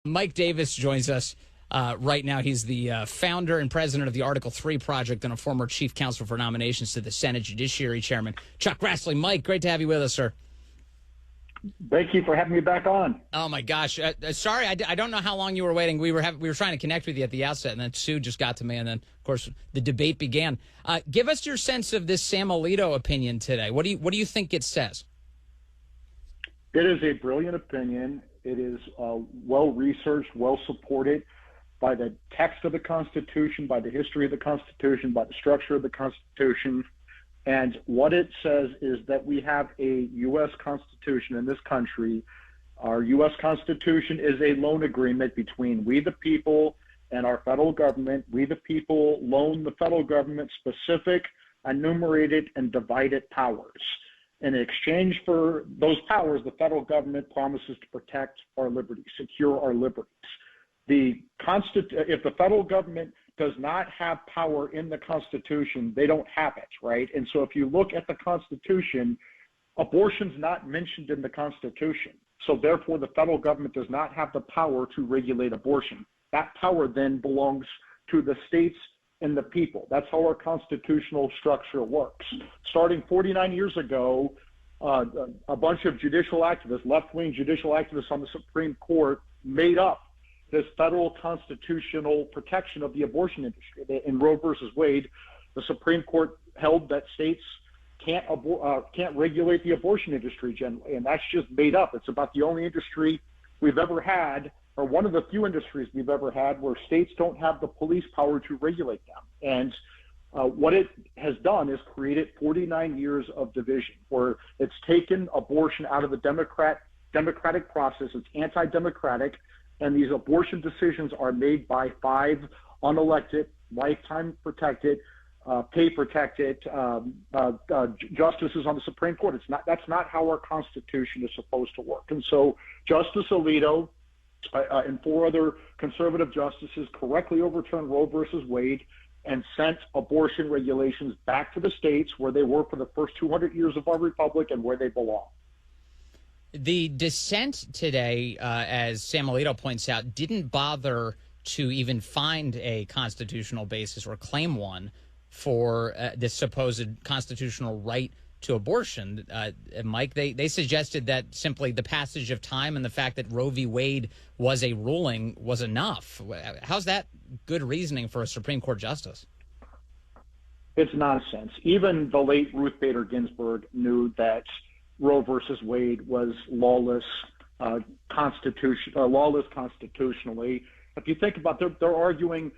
Mike Davis joins us right now. He's the founder and president of the Article 3 Project and a former chief counsel for nominations to the Senate Judiciary Chairman. Chuck Grassley. Mike, great to have you with us, sir. Thank you for having me back on. Oh, my gosh. Sorry, I don't know how long you were waiting. We were trying to connect with you at the outset, and then Sue just got to me, and then, of course, the debate began. Give us your sense of this Sam Alito opinion today. What do you think it says? It is a brilliant opinion. It is well-researched, well-supported by the text of the Constitution, by the history of the Constitution, by the structure of the Constitution. And what it says is that we have a U.S. Constitution in this country. Our U.S. Constitution is a loan agreement between we the people and our federal government. We the people loan the federal government specific, enumerated, and divided powers. In exchange for those powers, the federal government promises to protect our liberties, secure our liberties. If the federal government does not have power in the Constitution, they don't have it, right? And so if you look at the Constitution, abortion's not mentioned in the Constitution. So therefore, the federal government does not have the power to regulate abortion. That power then belongs to the states and the people. That's how our constitutional structure works. Starting 49 years ago, a bunch of judicial activists, left-wing judicial activists on the Supreme Court made up this federal constitutional protection of the abortion industry. In Roe versus Wade, the Supreme Court held that states can't regulate the abortion industry generally, and that's just made up. It's about the only industry we've ever had, or one of the few industries we've ever had, where states don't have the police power to regulate them. And what it has done is created 49 years of division, where it's taken abortion out of the democratic process. It's anti-democratic. And these abortion decisions are made by 5 unelected, lifetime protected, pay protected justices on the Supreme Court. That's not how our Constitution is supposed to work. And so Justice Alito and 4 other conservative justices correctly overturned Roe versus Wade and sent abortion regulations back to the states where they were for the first 200 years of our republic and where they belong. The dissent today, as Sam Alito points out, didn't bother to even find a constitutional basis or claim one for this supposed constitutional right to abortion. Mike, they suggested that simply the passage of time and the fact that Roe v. Wade was a ruling was enough. How's that good reasoning for a Supreme Court justice? It's nonsense. Even the late Ruth Bader Ginsburg knew that Roe versus Wade was lawless constitutionally. If you think about it, they're arguing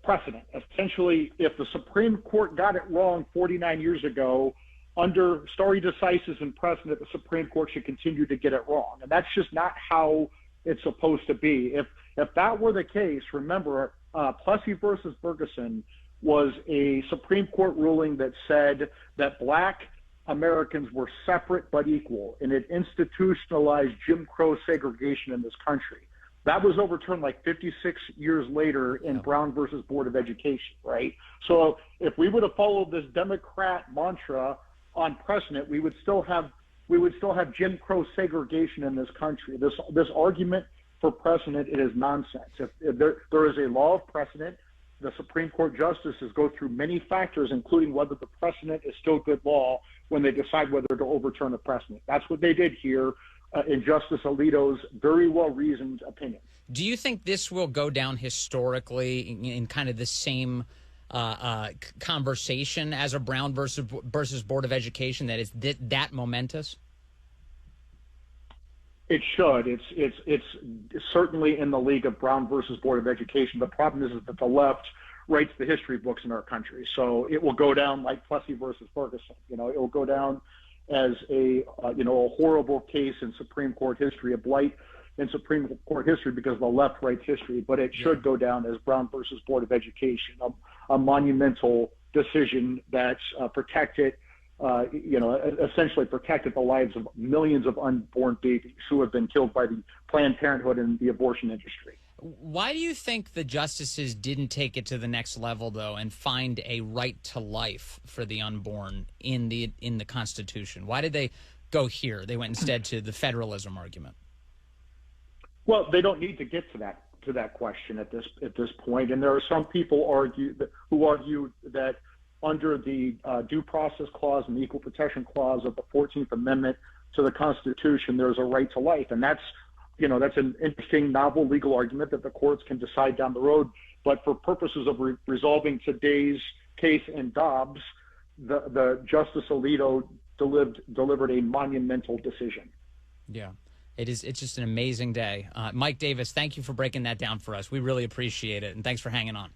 precedent. Essentially, if the Supreme Court got it wrong 49 years ago, under stare decisis and precedent, the Supreme Court should continue to get it wrong. And that's just not how it's supposed to be. If that were the case, remember, Plessy versus Ferguson was a Supreme Court ruling that said that Black Americans were separate but equal, and it institutionalized Jim Crow segregation in this country. That was overturned like 56 years later in Brown versus Board of Education, right? So if we would have followed this Democrat mantra on precedent, we would still have Jim Crow segregation in this country. This argument for precedent, it is nonsense. If there is a law of precedent, the Supreme Court justices go through many factors, including whether the precedent is still good law when they decide whether to overturn a precedent. That's what they did here in Justice Alito's very well-reasoned opinion. Do you think this will go down historically in kind of the same conversation as a Brown versus Board of Education, that is that momentous? It should. It's certainly in the league of Brown versus Board of Education. The problem is that the left writes the history books in our country. So it will go down like Plessy versus Ferguson. It will go down as a horrible case in Supreme Court history, a blight in Supreme Court history because the left writes history. But it should go down as Brown versus Board of Education, a monumental decision that's protected. Essentially protected the lives of millions of unborn babies who have been killed by the Planned Parenthood and the abortion industry. Why do you think the justices didn't take it to the next level, though, and find a right to life for the unborn in the Constitution? Why did they go here? They went instead to the federalism argument. Well, they don't need to get to that question at this point. And there are some people who argue that under the Due Process Clause and the Equal Protection Clause of the 14th Amendment to the Constitution, there's a right to life, and that's an interesting, novel legal argument that the courts can decide down the road. But for purposes of resolving today's case in Dobbs, the Justice Alito delivered a monumental decision. Yeah. It's just an amazing day. Mike Davis, thank you for breaking that down for us. We really appreciate it, and thanks for hanging on.